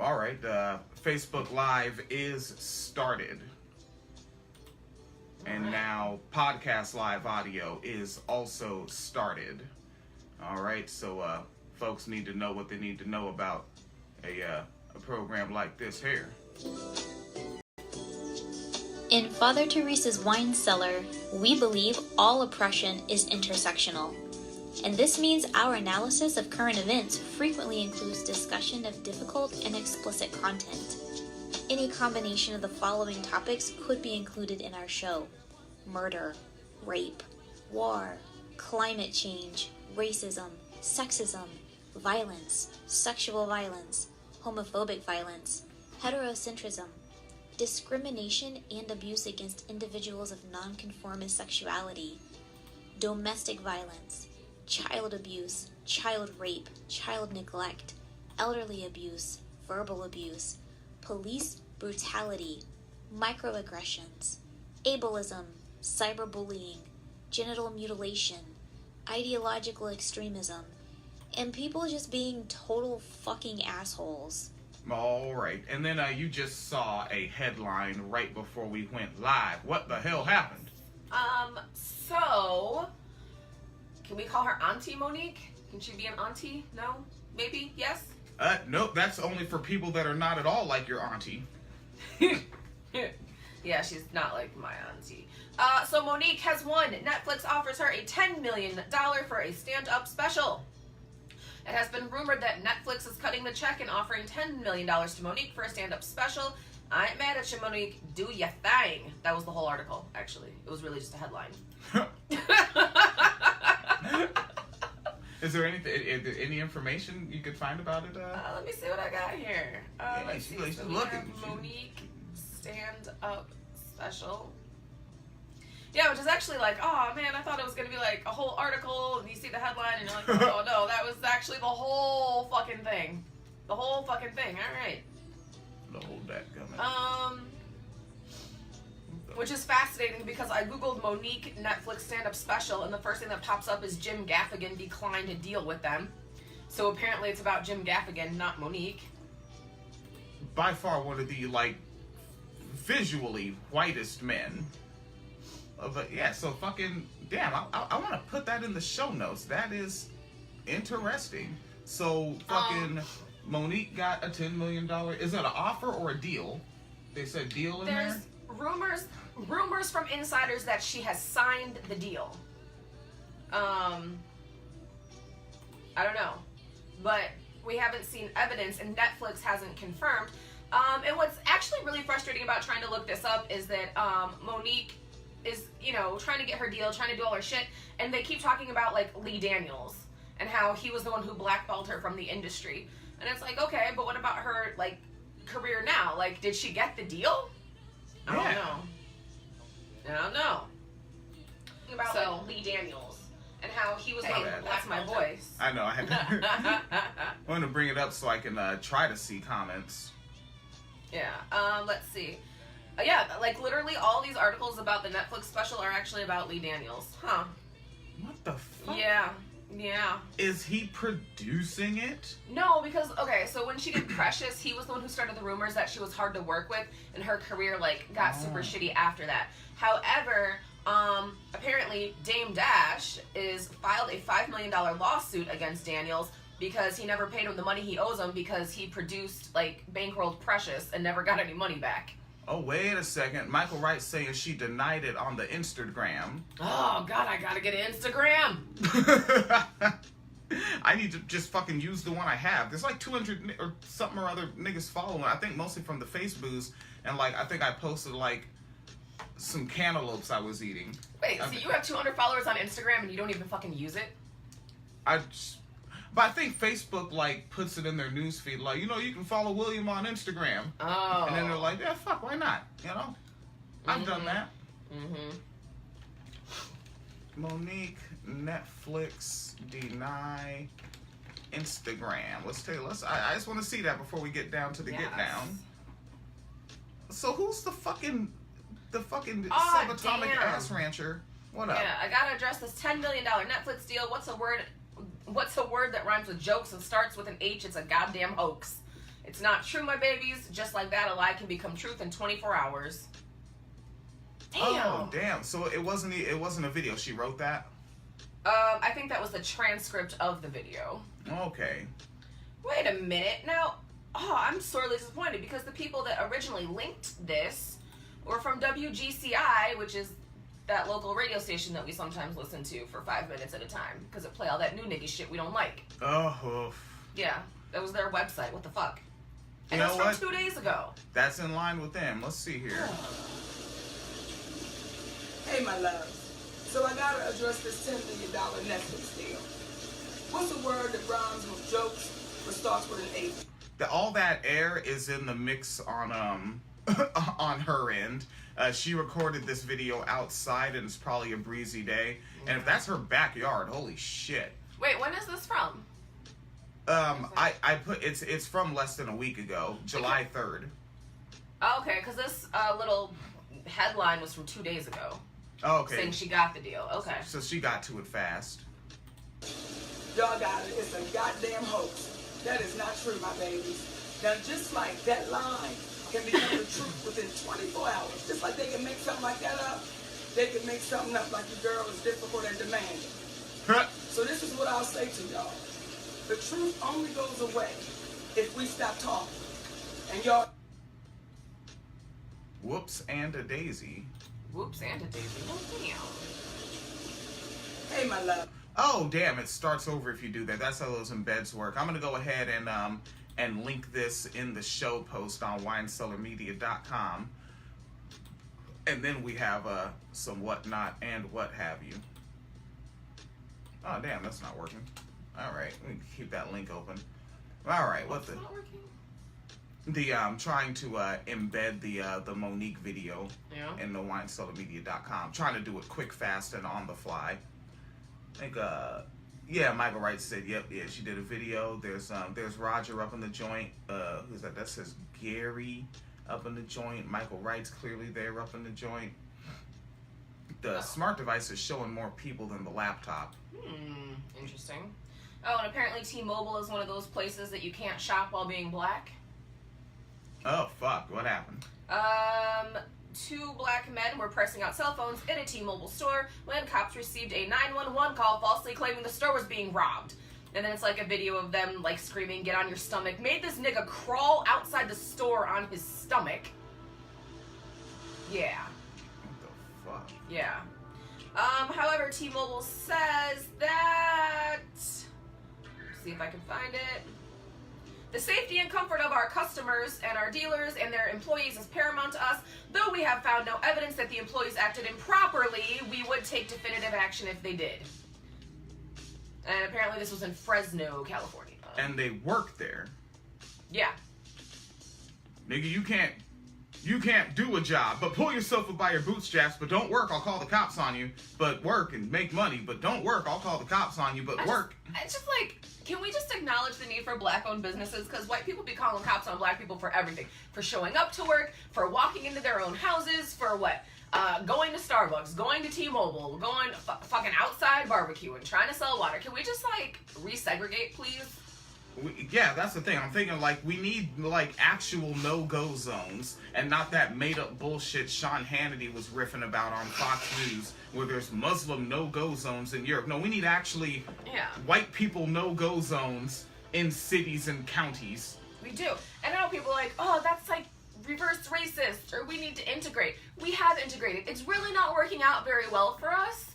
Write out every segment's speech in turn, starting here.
All right, Facebook Live is started. And now Podcast Live Audio is also started. All right, so folks need to know what they need to know about a program like this here. In Father Teresa's wine cellar, we believe all oppression is intersectional. And this means our analysis of current events frequently includes discussion of difficult and explicit content. Any combination of the following topics could be included in our show: murder, rape, war, climate change, racism, sexism, violence, sexual violence, homophobic violence, heterocentrism, discrimination and abuse against individuals of nonconformist sexuality, domestic violence, child abuse, child rape, child neglect, elderly abuse, verbal abuse, police brutality, microaggressions, ableism, cyberbullying, genital mutilation, ideological extremism, and people just being total fucking assholes. All right, and then you just saw a headline right before we went live. What the hell happened? So, can we call her Auntie Monique? Can she be an auntie? No? Maybe? Yes? Nope, that's only for people that are not at all like your auntie. Yeah, she's not like my auntie. So Monique has won. Netflix offers her a $10 million for a stand-up special. It has been rumored that Netflix is cutting the check and offering $10 million to Monique for a stand-up special. I ain't mad at you, Monique. Do ya thing. That was the whole article, actually. It was really just a headline. Is there any information you could find about it? Let me see what I got here. Let's see. So we have Monique stand-up special. Yeah, which is actually like, oh man, I thought it was going to be like a whole article, and you see the headline, and you're like, oh no, that was actually the whole fucking thing. The whole fucking thing, alright. The whole dadgummit. Which is fascinating because I googled Monique Netflix stand-up special, and the first thing that pops up is Jim Gaffigan declined to deal with them. So apparently it's about Jim Gaffigan, not Monique. By far one of the, like, visually whitest men. But yeah, so fucking, damn, I want to put that in the show notes. That is interesting. So fucking Monique got a $10 million. Is that an offer or a deal? They said deal in there? There's rumors from insiders that she has signed the deal. I don't know. But we haven't seen evidence, and Netflix hasn't confirmed. And what's actually really frustrating about trying to look this up is that Monique is, trying to get her deal, trying to do all her shit, and they keep talking about, like, Lee Daniels and how he was the one who blackballed her from the industry. And it's like, okay, but what about her, like, career now? Like, did she get the deal? I don't know. About, like, Lee Daniels and how he was that's my voice. I know, I had to I want to bring it up so I can try to see comments. Yeah, let's see. Yeah, like literally all these articles about the Netflix special are actually about Lee Daniels. Huh. What the fuck? Yeah. Is he producing it? No, because, okay, so when she did Precious, he was the one who started the rumors that she was hard to work with, and her career, like, got super shitty after that. However, apparently Dame Dash filed a $5 million lawsuit against Daniels because he never paid him the money he owes him because he produced, like, bankrolled Precious and never got any money back. Oh, wait a second. Michael Wright's saying she denied it on the Instagram. Oh, God, I gotta get an Instagram. I need to just fucking use the one I have. There's like 200 or something or other niggas following. I think mostly from the Facebooks. And like, I think I posted like some cantaloupes I was eating. Wait, so you have 200 followers on Instagram and you don't even fucking use it? But I think Facebook, like, puts it in their newsfeed, like, you can follow William on Instagram. Oh. And then they're like, yeah, fuck, why not? I've done that. Mm-hmm. Monique, Netflix, deny Instagram. I just want to see that before we get down to the get down. So who's the fucking subatomic ass rancher? What up? Yeah, I gotta address this $10 million Netflix deal. What's a word that rhymes with jokes and starts with an H? It's a goddamn hoax. It's not true, my babies. Just like that, a lie can become truth in 24 hours. Damn. Oh, damn. So it wasn't a video. She wrote that? I think that was the transcript of the video. Okay. Wait a minute. Now, I'm sorely disappointed because the people that originally linked this were from WGCI, which is that local radio station that we sometimes listen to for 5 minutes at a time because it play all that new nigga shit we don't like. Oh. Yeah, that was their website. What the fuck? And You it was know from what? 2 days ago. That's in line with them. Let's see here. Hey, my loves. So I gotta address this $10 million Netflix deal. What's a word that rhymes with jokes but starts with an H? All that air is in the mix on on her end. She recorded this video outside, and it's probably a breezy day. And if that's her backyard, holy shit. Wait, when is this from? I put it's from less than a week ago, July 3rd. Oh, okay, because this little headline was from 2 days ago. Oh, okay. Saying she got the deal. Okay. So she got to it fast. Y'all got it. It's a goddamn hoax. That is not true, my babies. Now, just like that line can become the truth within 24 hours, just like they can make something like that up, they can make something up like your girl is difficult and demanding. So this is what I'll say to y'all. The truth only goes away if we stop talking. And y'all... Whoops and a daisy. Whoops and a daisy. Oh, damn. Hey, my love. Oh, damn, it starts over if you do that. That's how those embeds work. I'm going to go ahead and link this in the show post on winecellarmedia.com. And then we have some whatnot and what have you. Oh, damn, that's not working. All right, let me keep that link open. All right, What's not working? I'm trying to embed the Monique video Yeah. in the winecellarmedia.com. Trying to do it quick, fast, and on the fly. I think Michael Wright said, yeah, she did a video. There's Roger up in the joint. Who's that? That says Gary up in the joint. Michael Wright's clearly there up in the joint. The smart device is showing more people than the laptop. Interesting. Oh, and apparently T-Mobile is one of those places that you can't shop while being black. Oh, fuck. What happened? 2 black men were pressing out cell phones in a T-Mobile store when cops received a 911 call falsely claiming the store was being robbed. And then it's like a video of them like screaming, "Get on your stomach." Made this nigga crawl outside the store on his stomach. Yeah. What the fuck? Yeah. However, T-Mobile says that... Let's see if I can find it. The safety and comfort of our customers and our dealers and their employees is paramount to us. Though we have found no evidence that the employees acted improperly, we would take definitive action if they did. And apparently this was in Fresno, California. And they work there. Yeah. Nigga, you can't do a job, but pull yourself up by your bootstraps, but don't work, I'll call the cops on you. But work and make money, but don't work, I'll call the cops on you, but work. It's just like, can we just acknowledge the need for black-owned businesses? Because white people be calling cops on black people for everything. For showing up to work, for walking into their own houses, for what? Going to Starbucks, going to T-Mobile, going fucking outside barbecuing, trying to sell water. Can we just, like, resegregate, please? Yeah, that's the thing. I'm thinking, like, we need, like, actual no-go zones and not that made-up bullshit Sean Hannity was riffing about on Fox News where there's Muslim no-go zones in Europe. No, we need actually white people no-go zones in cities and counties. We do. And I know people are like, oh, that's, like, reverse racist, or we need to integrate. We have integrated. It's really not working out very well for us.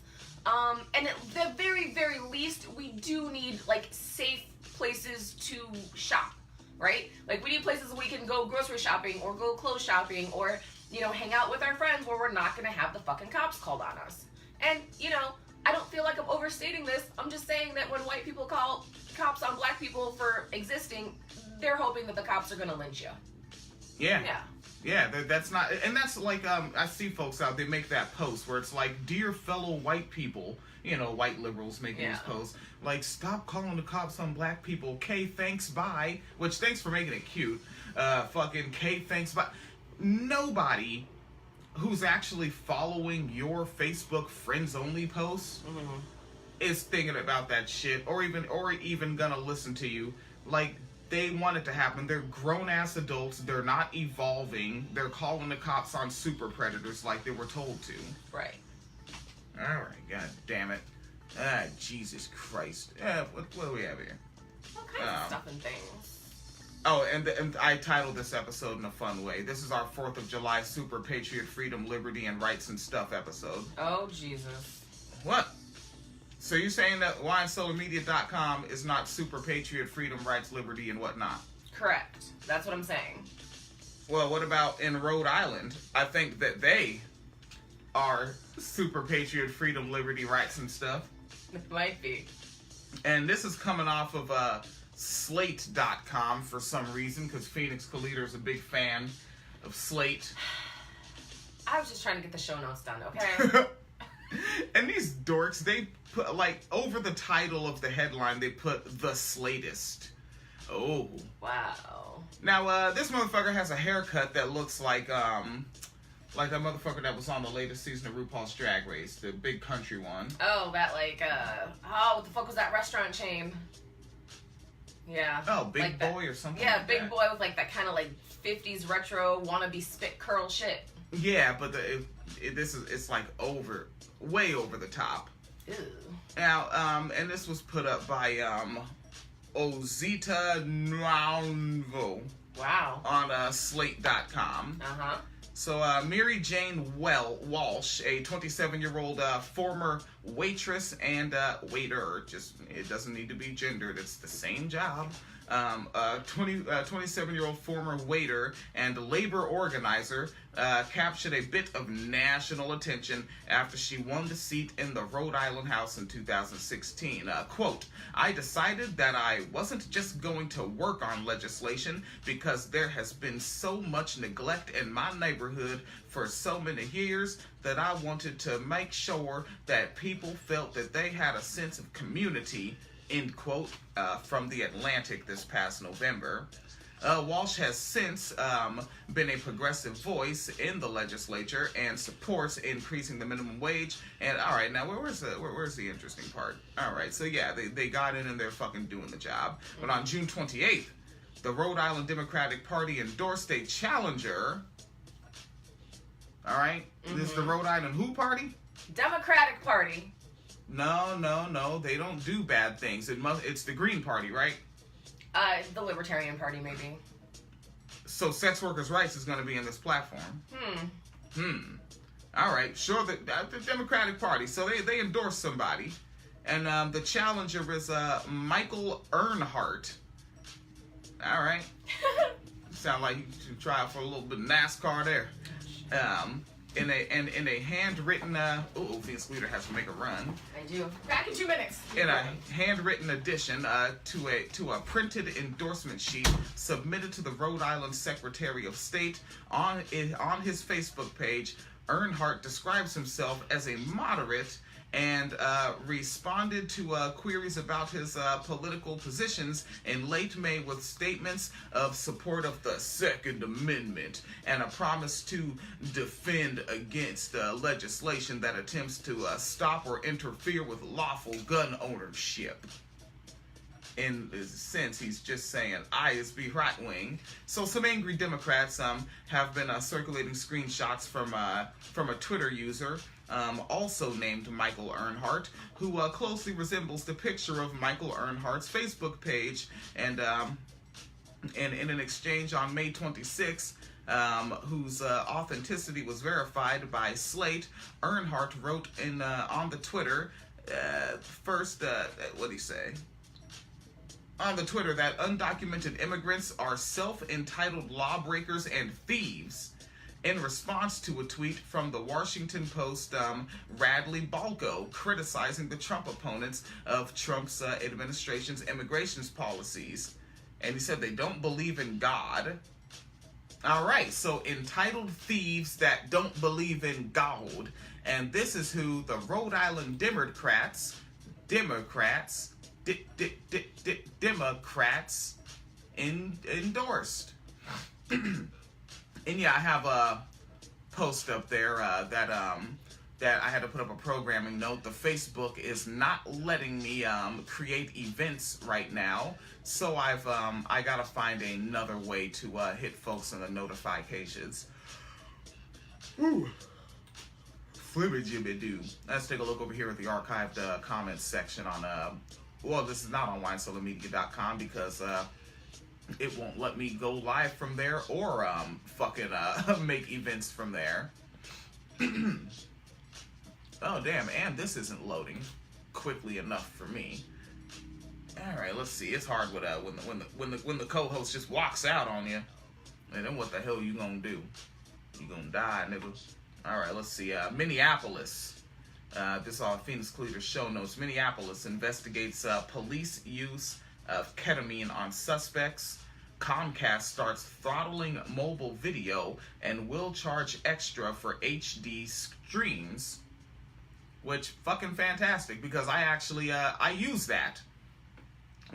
And at the very, very least, we do need, like, safe places to shop, right? Like, we need places we can go grocery shopping or go clothes shopping or, you know, hang out with our friends where we're not going to have the fucking cops called on us. And, you know, I don't feel like I'm overstating this. I'm just saying that when white people call cops on black people for existing, they're hoping that the cops are going to lynch you. Yeah. Yeah. Yeah, that's not, and that's like, I see folks out, they make that post where it's like, dear fellow white people, you know, white liberals making these posts, like, stop calling the cops on black people, K, thanks, bye, which, thanks for making it cute, fucking K, thanks, bye. Nobody who's actually following your Facebook friends-only posts is thinking about that shit, or even gonna listen to you. Like, they want it to happen. They're grown-ass adults. They're not evolving. They're calling the cops on super predators like they were told to. Right. All right, god damn it. Jesus Christ. What do we have here? All kinds of stuff and things. Oh, and I titled this episode in a fun way. This is our 4th of July Super Patriot Freedom, Liberty, and Rights and Stuff episode. Oh, Jesus. What? So you're saying that WineCellarMedia.com is not Super Patriot, Freedom, Rights, Liberty, and whatnot? Correct. That's what I'm saying. Well, what about in Rhode Island? I think that they are Super Patriot, Freedom, Liberty, Rights, and Stuff. It might be. And this is coming off of Slate.com for some reason, because Phoenix Calida is a big fan of Slate. I was just trying to get the show notes done, okay? And these dorks, they put, like, over the title of the headline, they put The Slatest. Oh. Wow. Now, this motherfucker has a haircut that looks like that motherfucker that was on the latest season of RuPaul's Drag Race, the big country one. Oh, that, like, what the fuck was that restaurant chain? Yeah. Oh, Big like Boy that, or something yeah, like Big that. Boy with, like, that kind of, like, 50s retro wannabe spit curl shit. Yeah, but it's like way over the top. Ew. Now, and this was put up by Ozita Nwanvo. Wow. On Slate.com. Uh-huh. So, Moira Jayne Walsh, a 27-year-old former waitress and waiter, it doesn't need to be gendered, it's the same job. 27-year-old former waiter and labor organizer captured a bit of national attention after she won the seat in the Rhode Island House in 2016. Quote, I decided that I wasn't just going to work on legislation because there has been so much neglect in my neighborhood for so many years that I wanted to make sure that people felt that they had a sense of community, end quote, from The Atlantic this past November. Walsh has since been a progressive voice in the legislature and supports increasing the minimum wage. And all right, now where's the interesting part? All right, so yeah, they got in and they're fucking doing the job. But on June 28th, the Rhode Island Democratic Party endorsed a challenger. All right, This is the Rhode Island who party? Democratic Party. No, they don't do bad things. It's the Green Party, right? The Libertarian Party, maybe. So sex workers' rights is going to be in this platform. All right, sure, the Democratic Party. So they endorse somebody. And the challenger is Michael Earnhardt. All right. Sound like you should try out for a little bit of NASCAR there. In a handwritten Phoenix Calida has to make a run. I do. Back in 2 minutes. In a handwritten addition to a printed endorsement sheet submitted to the Rhode Island Secretary of State on his Facebook page, Earnhardt describes himself as a moderate and responded to queries about his political positions in late May with statements of support of the Second Amendment and a promise to defend against legislation that attempts to stop or interfere with lawful gun ownership. In a sense, he's just saying, I is be right wing. So some angry Democrats have been circulating screenshots from a Twitter user, also named Michael Earnhardt, who closely resembles the picture of Michael Earnhardt's Facebook page. And in an exchange on May 26th, whose authenticity was verified by Slate, Earnhardt wrote on the Twitter, what'd he say? On the Twitter that undocumented immigrants are self-entitled lawbreakers and thieves, in response to a tweet from the Washington Post, Radley Balko, criticizing the Trump opponents of Trump's administration's immigration policies. And he said they don't believe in God. All right, so entitled thieves that don't believe in God. And this is who the Rhode Island Democrats endorsed. And yeah, I have a post up there that that I had to put up a programming note. The Facebook is not letting me create events right now, so I gotta find another way to hit folks in the notifications. Ooh. Flibby-jibby-doo. Let's take a look over here at the archived comments section on, well, this is not on winecellarmedia.com because it won't let me go live from there or fucking make events from there. Oh, damn, and this isn't loading quickly enough for me. All right, let's see. It's hard with when the co-host just walks out on you. And then what the hell you gonna do? You gonna die, nigga. All right, let's see. Minneapolis. This is all Phoenix Cleater show notes. Minneapolis investigates police use of ketamine on suspects. Comcast starts throttling mobile video and will charge extra for HD streams. Which, fucking fantastic, because I actually, I use that.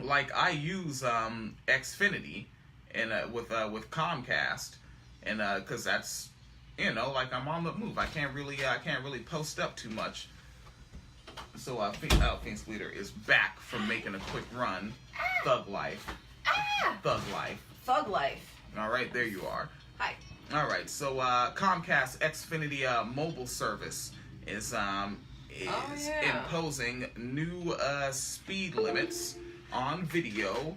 Like, I use Xfinity and with Comcast, and because that's, you know, like, I'm on the move. I can't really post up too much. So Phoenix Leader is back from making a quick run. Thug life. Thug life. Thug life. All right, there you are. Hi. All right, so Comcast Xfinity mobile service is imposing new speed limits on video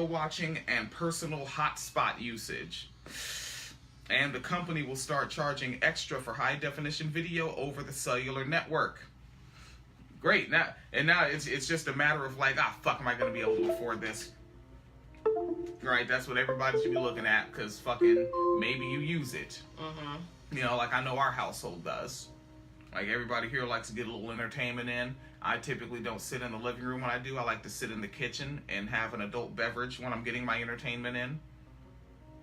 watching and personal hotspot usage. And the company will start charging extra for high definition video over the cellular network. Great. Now it's just a matter of like, fuck, am I gonna be able to afford this? Right, that's what everybody should be looking at, because fucking maybe you use it. Mm-hmm. You know, like I know our household does. Like everybody here likes to get a little entertainment in. I typically don't sit in the living room when I do. I like to sit in the kitchen and have an adult beverage when I'm getting my entertainment in.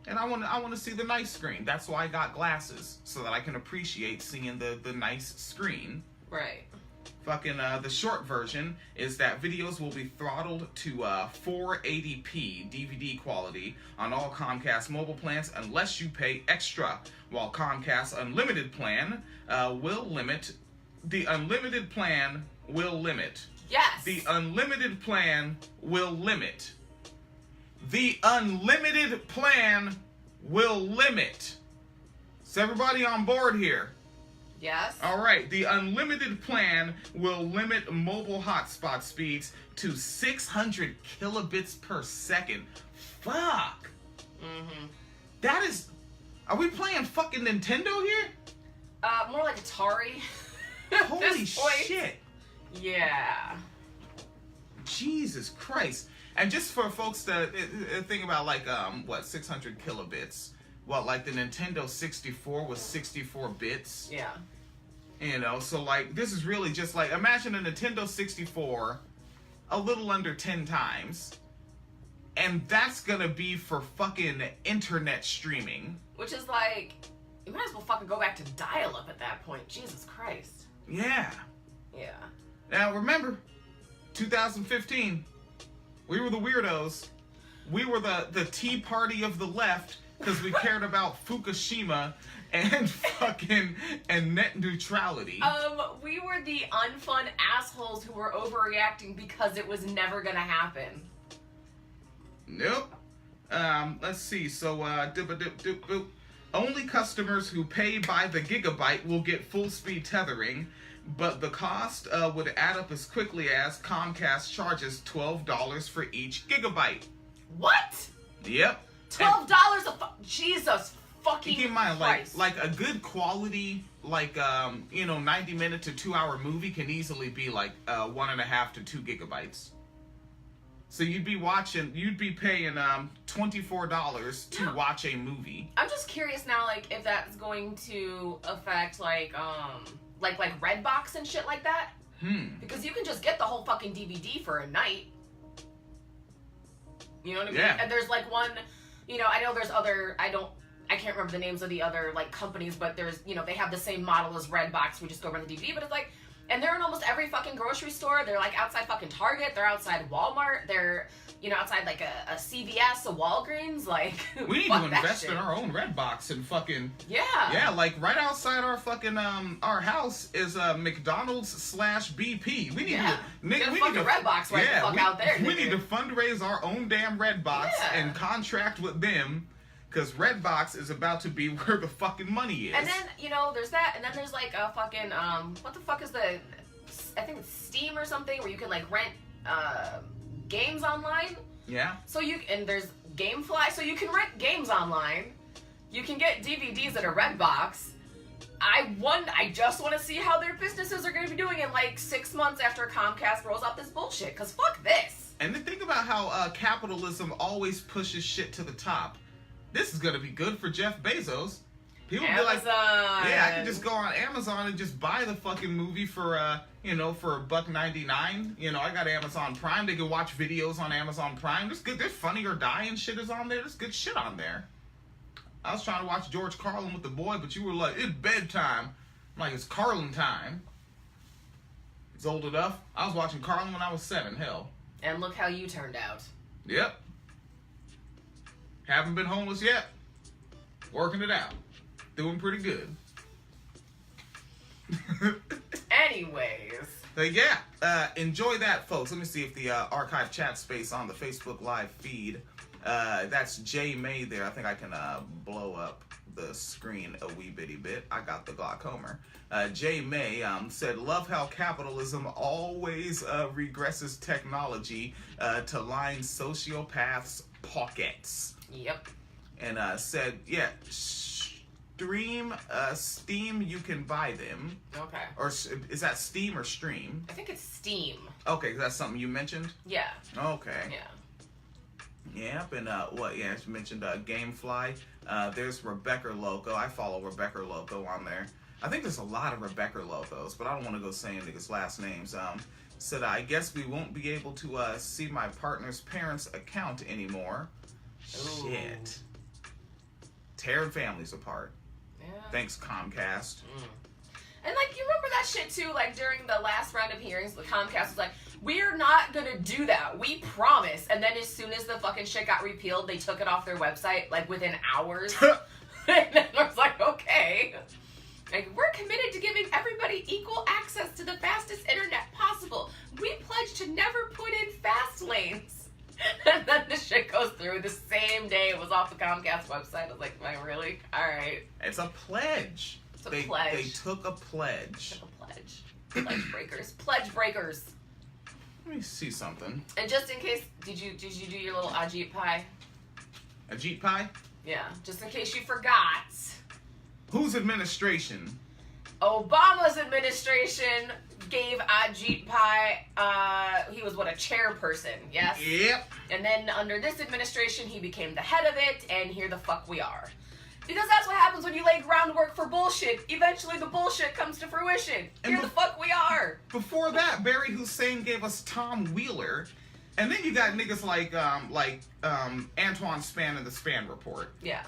And I want to see the nice screen. That's why I got glasses, so that I can appreciate seeing the nice screen. Right. Fucking the short version is that videos will be throttled to 480p DVD quality on all Comcast mobile plans unless you pay extra, while Comcast Unlimited plan will limit. The unlimited plan will limit. Yes. The unlimited plan will limit. The unlimited plan will limit. Is everybody on board here? Yes. All right. The unlimited plan will limit mobile hotspot speeds to 600 kilobits per second. Fuck. Mm-hmm. That is... Are we playing fucking Nintendo here? More like Atari. Holy shit. Yeah. Jesus Christ. And just for folks to think about, like, 600 kilobits. What, like the Nintendo 64 was 64 bits? Yeah. You know, so, like, this is really just, like, imagine a Nintendo 64 a little under 10 times. And that's gonna be for fucking internet streaming. Which is like, you might as well fucking go back to dial-up at that point. Jesus Christ. Yeah. Yeah. Now, remember, 2015, we were the weirdos. We were the Tea Party of the left because we cared about Fukushima and fucking and net neutrality. We were the unfun assholes who were overreacting because it was never gonna happen. Nope. Let's see. So, only customers who pay by the gigabyte will get full speed tethering, but the cost would add up as quickly as Comcast charges $12 for each gigabyte. What? Yep. $12 Jesus fucking keep in mind, Christ. like a good quality, 90-minute to 2-hour movie can easily be like 1.5 to 2 gigabytes. So you'd be paying $24 to watch a movie. I'm just curious now, like, if that's going to affect like Redbox and shit like that. Because you can just get the whole fucking DVD for a night. You know what I mean? Yeah. And there's like one, I know there's other, I can't remember the names of the other like companies, but there's, they have the same model as Redbox. We just go run the DVD, but it's like, And they're in almost every fucking grocery store. They're like outside fucking Target. They're outside Walmart. They're, you know, outside like a CVS, a Walgreens. Like, we need to invest in our own Redbox and fucking... Yeah, like right outside our fucking, our house is McDonald's / BP. We need to... We need a Redbox right the fuck out there. We need to fundraise our own damn Redbox and contract with them. Because Redbox is about to be where the fucking money is. And then, you know, there's that. And then there's like a fucking, what the fuck is I think it's Steam or something, where you can like rent games online. Yeah. So and there's Gamefly, so you can rent games online. You can get DVDs at a Redbox. I just want to see how their businesses are going to be doing in like 6 months after Comcast rolls out this bullshit. Because fuck this. And then think about how capitalism always pushes shit to the top. This is gonna be good for Jeff Bezos. People be like, yeah, I can just go on Amazon and just buy the fucking movie for you know, for $1.99. You know, I got Amazon Prime. They can watch videos on Amazon Prime. There's good. There's Funny or Die and shit is on there. There's good shit on there. I was trying to watch George Carlin with the boy, but you were like, it's bedtime. I'm like, it's Carlin time. It's old enough. I was watching Carlin when I was 7. Hell. And look how you turned out. Yep. Haven't been homeless yet. Working it out. Doing pretty good. Anyways. Yeah. Enjoy that, folks. Let me see if the archive chat space on the Facebook Live feed. That's Jay May there. I think I can blow up the screen a wee bitty bit. I got the glaucoma. Jay May said, love how capitalism always regresses technology to line sociopaths' pockets. Yep. And said, yeah, Steam, you can buy them. Okay. Or is that Steam or Stream? I think it's Steam. Okay, that's something you mentioned? Yeah. Okay. Yeah. Yep, and yeah, you mentioned Gamefly. There's Rebecca Loco. I follow Rebecca Loco on there. I think there's a lot of Rebecca Locos, but I don't want to go saying niggas' last names. Said, I guess we won't be able to see my partner's parents' account anymore. Ooh. Shit. Tearing families apart. Yeah. Thanks, Comcast. And, like, you remember that shit, too? Like, during the last round of hearings, the Comcast was like, we're not gonna do that. We promise. And then as soon as the fucking shit got repealed, they took it off their website, like, within hours. And then I was like, okay. Like, we're committed to giving everybody equal access to the fastest internet possible. We pledge to never put in fast lanes. And then the shit goes through the same day it was off the Comcast website. I was like, am I really? All right. It's a pledge. It's a pledge. They took a pledge. Pledge breakers. Pledge breakers. Let me see something. And just in case, did you do your little Ajit pie? Ajit pie? Yeah. Just in case you forgot. Whose administration? Obama's administration gave Ajit Pai, he was a chairperson, yes? Yep. And then under this administration, he became the head of it, and here the fuck we are. Because that's what happens when you lay groundwork for bullshit. Eventually the bullshit comes to fruition. Here the fuck we are. Before that, Barry Hussein gave us Tom Wheeler. And then you got niggas like Antoine Spann in the Spann Report. Yeah.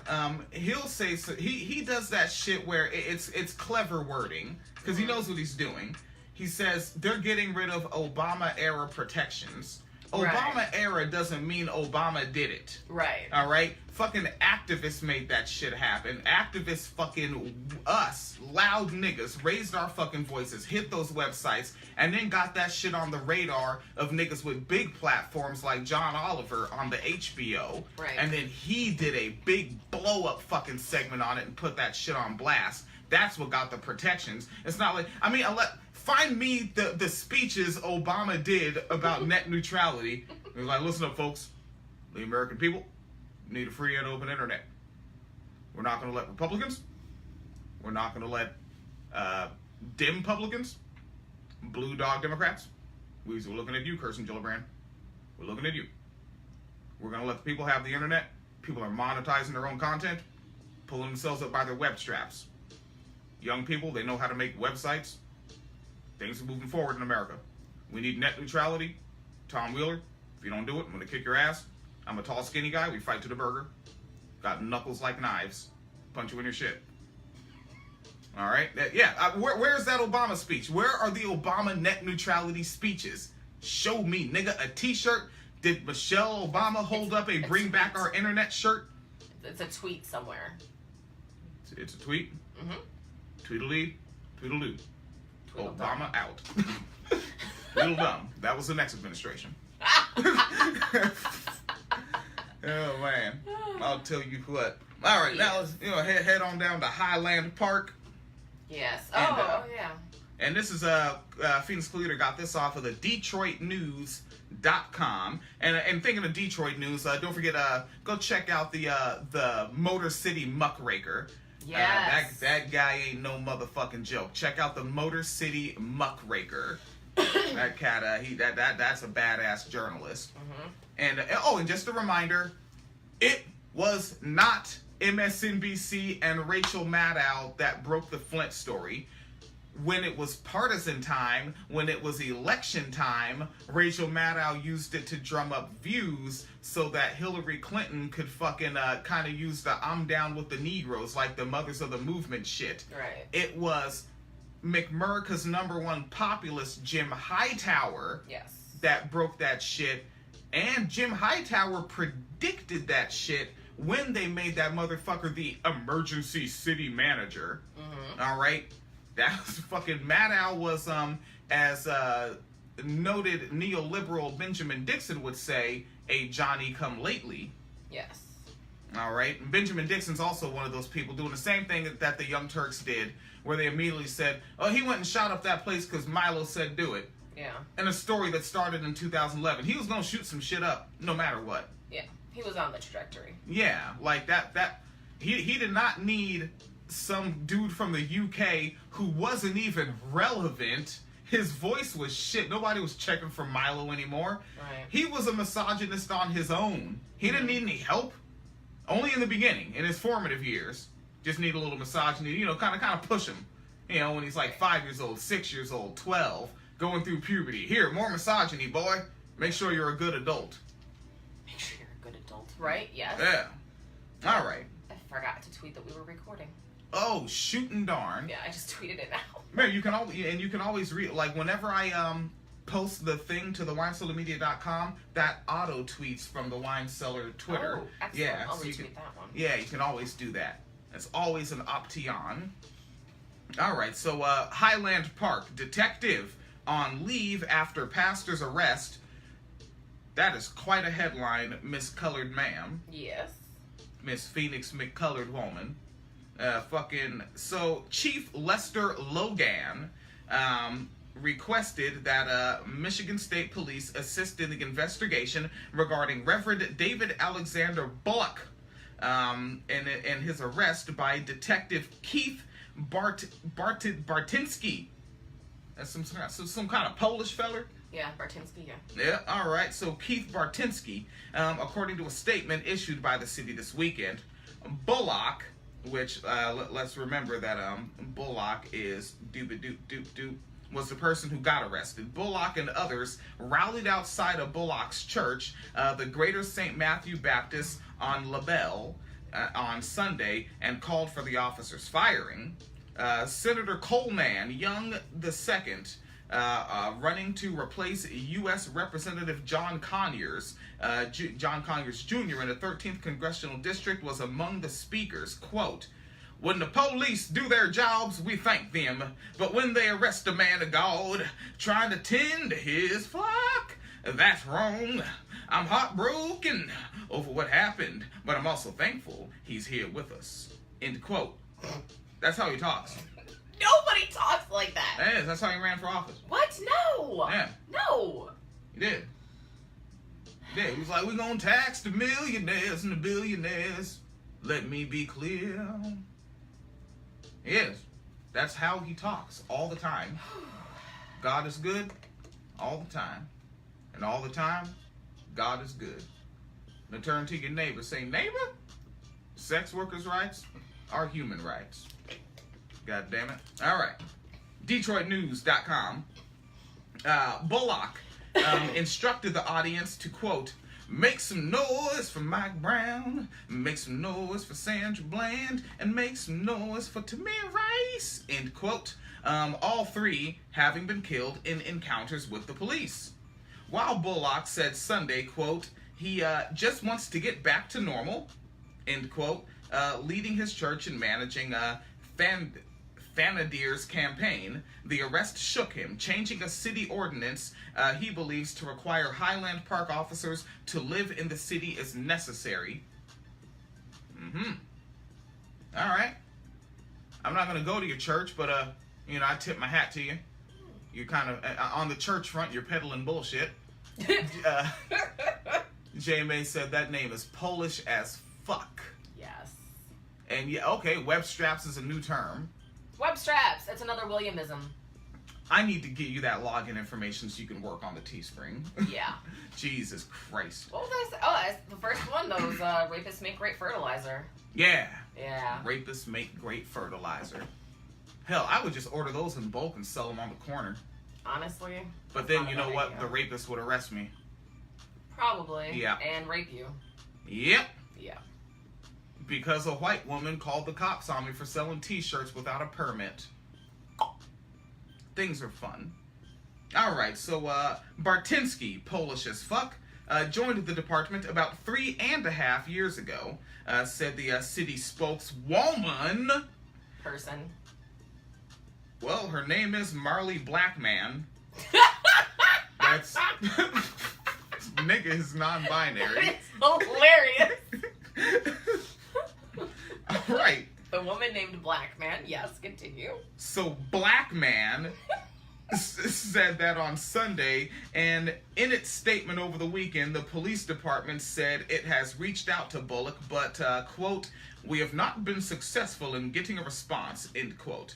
He'll say he does that shit where it's clever wording because he knows what he's doing. He says they're getting rid of Obama era protections. Obama era doesn't mean Obama did it. Right. All right? Fucking activists made that shit happen. Activists fucking us, loud niggas, raised our fucking voices, hit those websites, and then got that shit on the radar of niggas with big platforms like John Oliver on the HBO. Right. And then he did a big blow-up fucking segment on it and put that shit on blast. That's what got the protections. It's not like, I mean, find me the speeches Obama did about net neutrality. It was like, listen up, folks. The American people need a free and open internet. We're not going to let Republicans. We're not going to let dim publicans, blue dog Democrats. We're looking at you, Kirsten Gillibrand. We're looking at you. We're going to let the people have the internet. People are monetizing their own content, pulling themselves up by their web straps. Young people, they know how to make websites. Things are moving forward in America. We need net neutrality. Tom Wheeler, if you don't do it, I'm going to kick your ass. I'm a tall, skinny guy. We fight to the burger. Got knuckles like knives. Punch you in your shit. All right. Where's that Obama speech? Where are the Obama net neutrality speeches? Show me, nigga, a T-shirt. Did Michelle Obama hold up a Bring Back Our Internet shirt? It's a tweet somewhere. It's a tweet? Mm-hmm. Tweedledee, tweedledoo. Tweedledum. Obama out. Tweedledum. That was the next administration. Oh, man. I'll tell you what. All right, now let's head on down to Highland Park. Yes. And, yeah. And this is Phoenix Polluter got this off of the DetroitNews.com. And thinking of Detroit news, don't forget go check out the Motor City Muckraker. Yes. That guy ain't no motherfucking joke. Check out the Motor City Muckraker. That cat, that's a badass journalist. Mm-hmm. And just a reminder, it was not MSNBC and Rachel Maddow that broke the Flint story. When it was partisan time, when it was election time, Rachel Maddow used it to drum up views so that Hillary Clinton could fucking kind of use the I'm down with the Negroes, like the mothers of the movement shit. Right. It was McMurrica's #1 populist, Jim Hightower, Yes. that broke that shit. And Jim Hightower predicted that shit when they made that motherfucker the emergency city manager. Mm-hmm. All right? That was fucking Maddow was, as noted neoliberal Benjamin Dixon would say, a Johnny-come-lately. Yes. All right? And Benjamin Dixon's also one of those people doing the same thing that the Young Turks did, where they immediately said, oh, he went and shot up that place because Milo said do it. Yeah. And a story that started in 2011. He was going to shoot some shit up no matter what. Yeah. He was on the trajectory. Yeah, like that he did not need some dude from the UK who wasn't even relevant. His voice was shit. Nobody was checking for Milo anymore. Right. He was a misogynist on his own. He didn't need any help. Only in the beginning, in his formative years. Just need a little misogyny, kind of push him. When he's like 5 years old, 6 years old, 12, going through puberty. Here, more misogyny, boy. Make sure you're a good adult. Make sure you're a good adult. Right? Yes. Yeah. All right. I forgot to tweet that we were recording. Oh, shootin' darn. Yeah, I just tweeted it now. Man, you can always read, like, whenever I post the thing to the winecellarmedia.com, that auto tweets from the Wine Cellar Twitter. Oh, excellent. Yeah, I'll so retweet that one. Yeah, you can always do that. It's always an option. All right, so Highland Park detective on leave after pastor's arrest. That is quite a headline, Miss Colored Ma'am. Yes. Miss Phoenix McColored Woman. So Chief Lester Logan requested that Michigan State Police assist in the investigation regarding Reverend David Alexander Bullock and his arrest by Detective Keith Bartinsky. That's some kind of Polish feller. Yeah, Bartinsky, yeah. Yeah, all right. So Keith Bartinsky, according to a statement issued by the city this weekend, Bullock, which let's remember that Bullock is was the person who got arrested. Bullock and others rallied outside of Bullock's church, the Greater St. Matthew Baptist on LaBelle, on Sunday, and called for the officers' firing. Senator Coleman Young II, running to replace U.S. Representative John Conyers Jr. in the 13th Congressional District, was among the speakers. Quote, "When the police do their jobs, we thank them. But when they arrest a man of God trying to tend to his flock, that's wrong. I'm heartbroken over what happened, but I'm also thankful he's here with us." End quote. That's how he talks. Nobody talks like that. Yeah, that's how he ran for office. What? No. Yeah. No. He did. He did. He was like, we're going to tax the millionaires and the billionaires. Let me be clear. He is. That's how he talks all the time. God is good all the time. And all the time, God is good. Now turn to your neighbor. Say, neighbor, sex workers' rights are human rights. God damn it. All right. DetroitNews.com. Bullock instructed the audience to, quote, Make some noise for Mike Brown, make some noise for Sandra Bland, and make some noise for Tamir Rice, end quote. All three having been killed in encounters with the police. While Bullock said Sunday, quote, he just wants to get back to normal, end quote, leading his church and managing Thanedar's campaign, the arrest shook him, changing a city ordinance he believes to require Highland Park officers to live in the city as necessary. All right. I'm not going to go to your church, but, I tip my hat to you. You're kind of, on the church front, you're peddling bullshit. J. May said that name is Polish as fuck. Yes. And yeah, okay, web straps is a new term. Web straps. That's another Williamism. I need to get you that login information so you can work on the Teespring. Yeah. Jesus Christ. What was I saying? Oh, that's the first one. Those rapists make great fertilizer. Yeah. Yeah. Rapists make great fertilizer. Hell, I would just order those in bulk and sell them on the corner. Honestly. But then, you know what? The rapist would arrest me. Probably. Yeah. And rape you. Yep. Yeah. Because a white woman called the cops on me for selling t-shirts without a permit. Things are fun. Alright, so Bartinsky, Polish as fuck, joined the department about 3.5 years ago, said the city spokeswoman. Person. Well, her name is Marley Blackman. That's... Nigga is non-binary. It's hilarious. Right. A woman named Black Man. Yes, continue. So Black Man said that on Sunday, and in its statement over the weekend, the police department said it has reached out to Bullock, but, quote, we have not been successful in getting a response, end quote.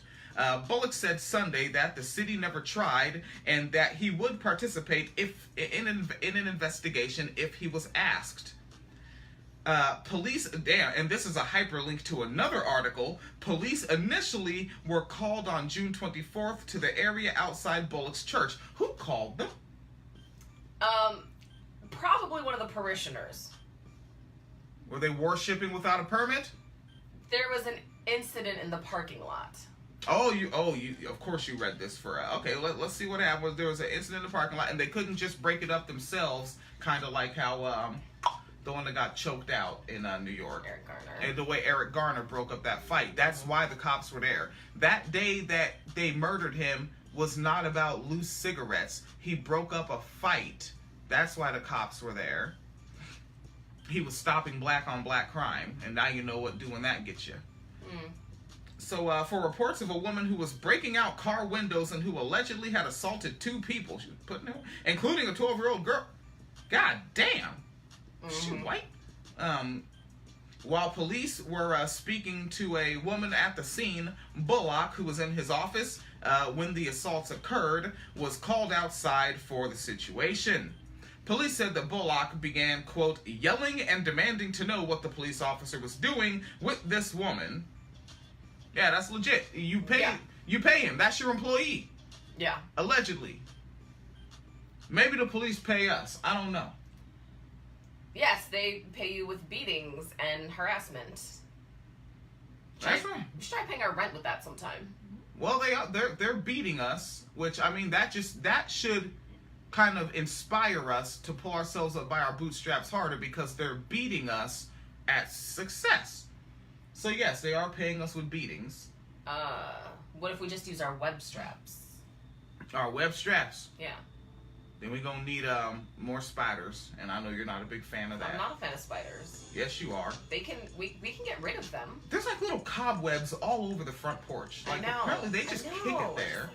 Bullock said Sunday that the city never tried and that he would participate in an investigation if he was asked. Police, and this is a hyperlink to another article, police initially were called on June 24th to the area outside Bullock's church. Who called them? Probably one of the parishioners. Were they worshiping without a permit? There was an incident in the parking lot. You of course you read this for, okay, let's see what happened. There was an incident in the parking lot, and they couldn't just break it up themselves, kind of like how, the one that got choked out in New York. Eric Garner. And the way Eric Garner broke up that fight. That's why the cops were there. That day that they murdered him was not about loose cigarettes. He broke up a fight. That's why the cops were there. He was stopping black on black crime. And now you know what doing that gets you. So for reports of a woman who was breaking out car windows and who allegedly had assaulted 2 people, she was putting it, including a 12-year-old girl. God damn. She white? While police were speaking to a woman at the scene, Bullock, who was in his office when the assaults occurred, was called outside for the situation. Police said that Bullock began, quote, yelling and demanding to know what the police officer was doing with this woman. Yeah, that's legit. You pay him. That's your employee. Yeah. Allegedly. Maybe the police pay us. I don't know. Yes, they pay you with beatings and harassment. That's right. We should try paying our rent with that sometime. Well, they're beating us, which I mean that should kind of inspire us to pull ourselves up by our bootstraps harder because they're beating us at success. So yes, they are paying us with beatings. What if we just use our web straps? Our web straps. Yeah. Then we're gonna need more spiders, and I know you're not a big fan of that. I'm not a fan of spiders. Yes, you are. We can get rid of them. There's like little cobwebs all over the front porch. Like I know. apparently they just kick it there.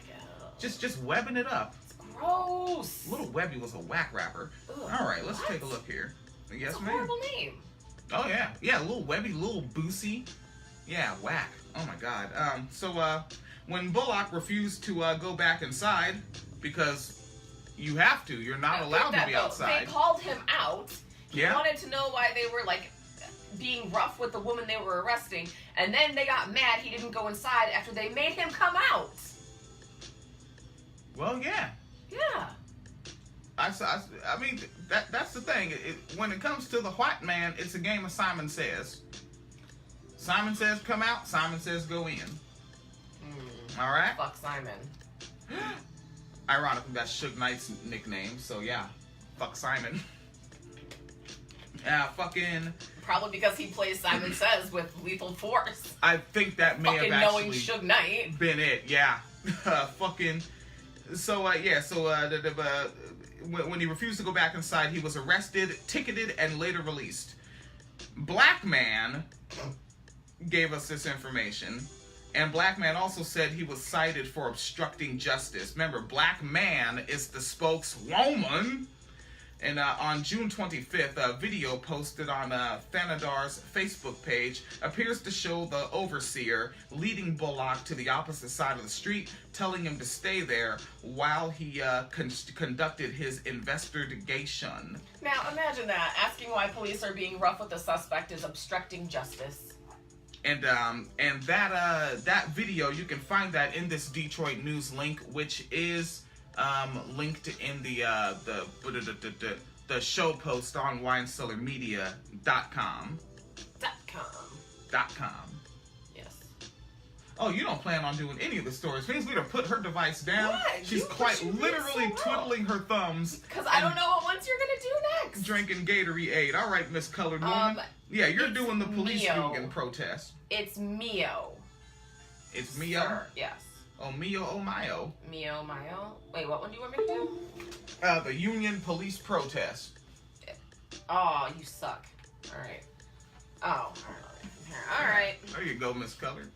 Just webbing it up. It's gross. Little Webby was a whack rapper. Ugh, all right, let's what? take a look here. Yes, It's a ma'am. horrible name. Oh yeah, Little Webby, Little Boosie. Yeah, whack. Oh my God. So when Bullock refused to go back inside because you have to, you're not allowed to be outside. They called him out. He Yeah. wanted to know why they were like being rough with the woman they were arresting, and then they got mad he didn't go inside after they made him come out. Well, yeah. Yeah. I mean, that's the thing. When it comes to the white man, it's a game of Simon Says. Simon says come out, Simon says go in. All right? Fuck Simon. Ironically, that's Suge Knight's nickname, so yeah. Fuck Simon. Fucking... Probably because he plays Simon Says with lethal force. I think that may fucking have actually knowing Suge Knight. been it, yeah. Fucking... So, when he refused to go back inside, he was arrested, ticketed, and later released. Black Man gave us this information, and Black Man also said he was cited for obstructing justice. Remember, Black Man is the spokeswoman. And on June 25th, a video posted on Thanedar's Facebook page appears to show the overseer leading Bullock to the opposite side of the street, telling him to stay there while he conducted his investigation. Now, imagine that. Asking why police are being rough with the suspect is obstructing justice. And that video, you can find that in this Detroit News link, which is... linked in the show post on winecellarmedia.com. .com. Yes. Oh, you don't plan on doing any of the stories. Means we put her device down. What? She's quite literally twiddling her thumbs. Because I don't know what ones you're going to do next. Drinking Gatorade. All right, Miss Colored Woman. Yeah, you're doing the police union protest. It's Mio. It's Mio? Sir, yes. Oh, Mio, oh, Mio. Mio, Mio. Wait, what one do you want me to do? The union police protest. Oh, you suck. All right. Oh, all right. There you go, Miss Colored.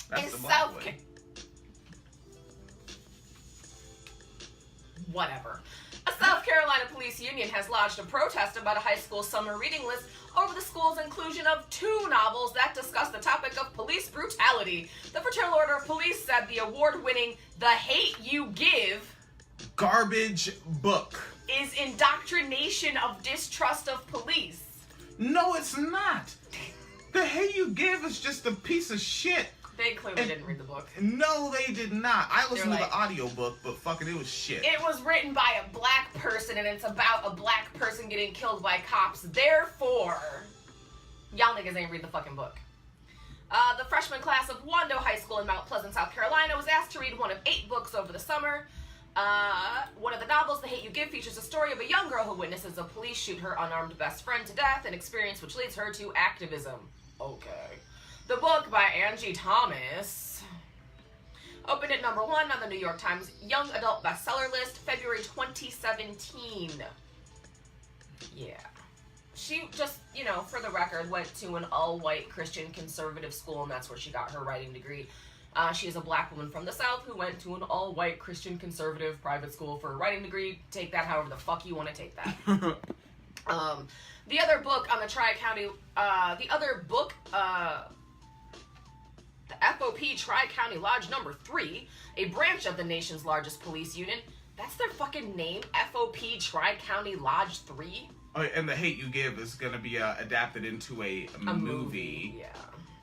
That's In the black South way. Whatever. A South Carolina police union has lodged a protest about a high school summer reading list over the school's inclusion of 2 novels that discuss the topic of police brutality. The Fraternal Order of Police said the award-winning The Hate You Give garbage book is indoctrination of distrust of police. No, it's not. The Hate You Give is just a piece of shit. They clearly didn't read the book. No, they did not. I listened to like, the audiobook, but fucking it was shit. It was written by a black person, and it's about a black person getting killed by cops. Therefore, y'all niggas ain't read the fucking book. The freshman class of Wando High School in Mount Pleasant, South Carolina, was asked to read one of 8 books over the summer. One of the novels, The Hate You Give, features a story of a young girl who witnesses a police shoot her unarmed best friend to death, an experience which leads her to activism. Okay. The book by Angie Thomas opened at number 1 on the New York Times Young Adult Bestseller list, February 2017. Yeah. She just, for the record, went to an all-white Christian conservative school, and that's where she got her writing degree. She is a black woman from the South who went to an all-white Christian conservative private school for a writing degree. Take that however the fuck you want to take that. The other book on the Tri-County, the FOP Tri-County Lodge number 3, a branch of the nation's largest police union. That's their fucking name, FOP Tri-County Lodge 3? Oh, and The Hate You Give is going to be adapted into a movie. Yeah.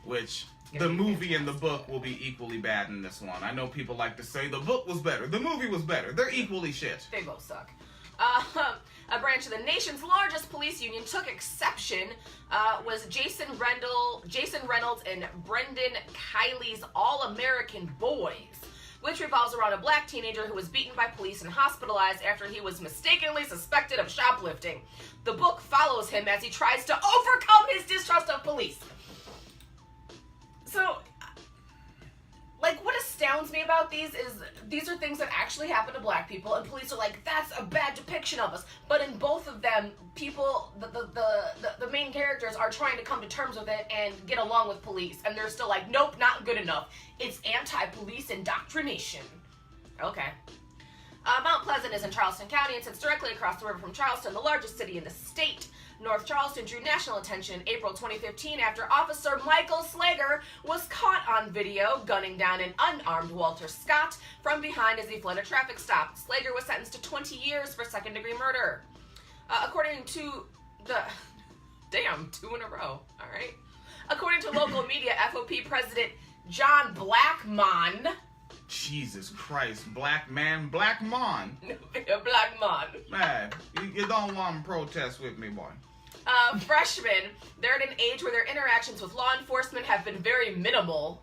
Which, the movie and the book will be equally bad in this one. I know people like to say the book was better, the movie was better. They're equally shit. They both suck. A branch of the nation's largest police union took exception was Jason Reynolds and Brendan Kiley's All-American Boys, which revolves around a black teenager who was beaten by police and hospitalized after he was mistakenly suspected of shoplifting. The book follows him as he tries to overcome his distrust of police. So, what astounds me about these are things that actually happen to black people, and police are like, that's a bad depiction of us. But in both of them, people, the main characters are trying to come to terms with it and get along with police, and they're still like, nope, not good enough. It's anti-police indoctrination. Okay. Mount Pleasant is in Charleston County and sits directly across the river from Charleston, the largest city in the state. North Charleston drew national attention in April 2015 after Officer Michael Slager was caught on video gunning down an unarmed Walter Scott from behind as he fled a traffic stop. Slager was sentenced to 20 years for second-degree murder. According to the... Damn, 2 in a row. All right. According to local media, FOP President John Blackmon Jesus Christ, black man, black mon. A black man. Man, you don't want to protest with me, boy. Freshmen, they're at an age where their interactions with law enforcement have been very minimal.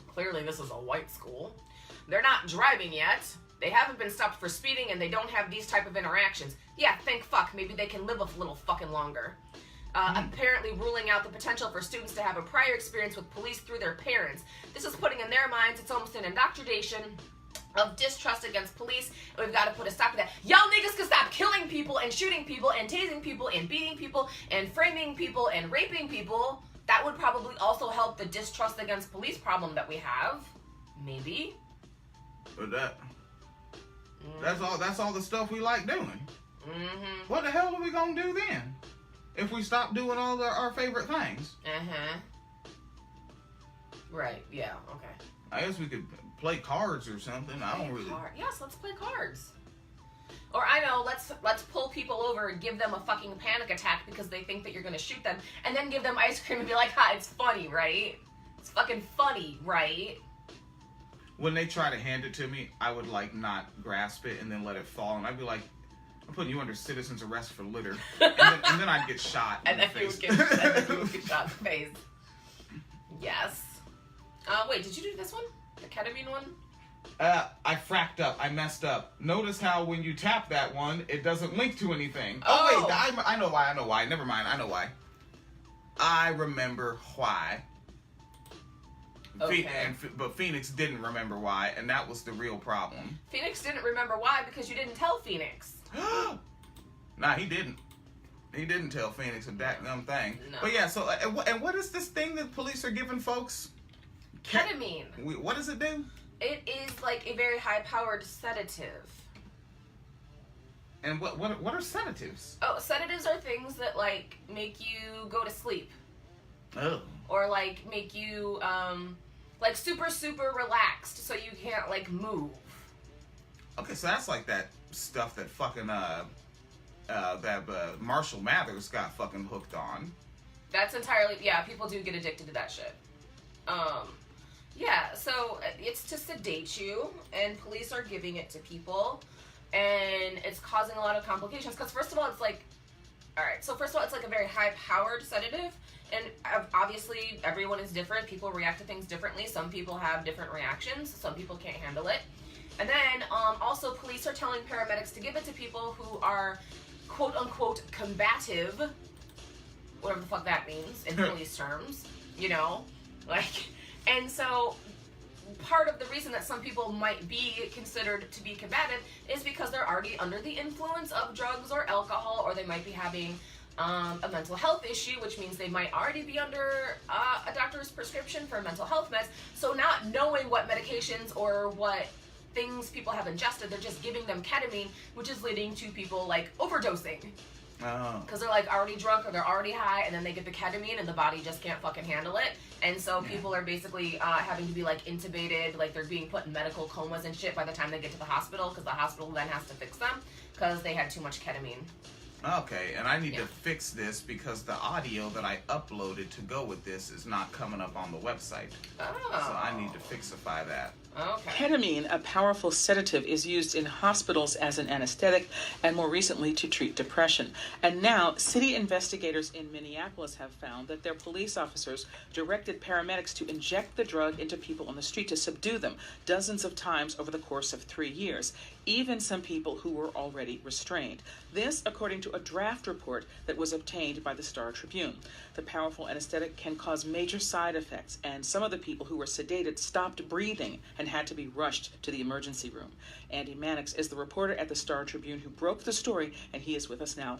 Clearly, this is a white school. They're not driving yet. They haven't been stopped for speeding, and they don't have these type of interactions. Yeah, thank fuck. Maybe they can live a little fucking longer. Apparently ruling out the potential for students to have a prior experience with police through their parents. This is putting in their minds, it's almost an indoctrination of distrust against police, and we've got to put a stop to that. Y'all niggas can stop killing people and shooting people and tasing people and beating people and framing people and raping people. That would probably also help the distrust against police problem that we have. Maybe. But that's all the stuff we like doing. Mm-hmm. What the hell are we gonna do then? If we stop doing all our favorite things. Uh-huh. Right, yeah, okay. I guess we could play cards or something. I don't really. Yes, let's play cards. Or I know, let's pull people over and give them a fucking panic attack because they think that you're gonna shoot them, and then give them ice cream and be like, "Ha, it's funny, right? It's fucking funny, right?" When they try to hand it to me, I would like not grasp it and then let it fall, and I'd be like, "I'm putting you under citizen's arrest for litter," and then I'd get shot. And then you would get shot in the face. Yes. Wait, did you do this one? The ketamine one? I fracked up. I messed up. Notice how when you tap that one, it doesn't link to anything. Oh. Oh wait, I know why. Never mind. I know why. I remember why. Okay. But Phoenix didn't remember why, and that was the real problem. Phoenix didn't remember why because you didn't tell Phoenix. Nah, he didn't. He didn't tell Phoenix a dadgum thing. No. But yeah, so and what is this thing that police are giving folks? Ketamine. What does it do? It is like a very high-powered sedative. And what are sedatives? Oh, sedatives are things that like make you go to sleep. Oh. Or like make you like super relaxed so you can't like move. Okay, so that's like that stuff that fucking Marshall Mathers got fucking hooked on. That's entirely, yeah, people do get addicted to that shit. Yeah, so it's to sedate you, and police are giving it to people, and it's causing a lot of complications, because first of all, it's like, alright, so first of all, it's like a very high-powered sedative, and obviously, everyone is different, people react to things differently, some people have different reactions, some people can't handle it, and then, also, police are telling paramedics to give it to people who are, quote-unquote, combative, whatever the fuck that means, in police terms, you know, like, and so, part of the reason that some people might be considered to be combative is because they're already under the influence of drugs or alcohol, or they might be having a mental health issue, which means they might already be under a doctor's prescription for mental health meds. So not knowing what medications or what things people have ingested, they're just giving them ketamine, which is leading to people like overdosing. Because they're like already drunk or they're already high, and then they get the ketamine and the body just can't fucking handle it. And so people are basically having to be like intubated, like they're being put in medical comas and shit by the time they get to the hospital, because the hospital then has to fix them because they had too much ketamine. Okay, and I need to fix this because the audio that I uploaded to go with this is not coming up on the website. Oh. So I need to fixify that. Okay. Ketamine, a powerful sedative, is used in hospitals as an anesthetic and more recently to treat depression. And now, city investigators in Minneapolis have found that their police officers directed paramedics to inject the drug into people on the street to subdue them dozens of times over the course of 3 years, even some people who were already restrained. This, according to a draft report that was obtained by the Star Tribune. The powerful anesthetic can cause major side effects, and some of the people who were sedated stopped breathing and had to be rushed to the emergency room. Andy Mannix is the reporter at the Star Tribune who broke the story, and he is with us now.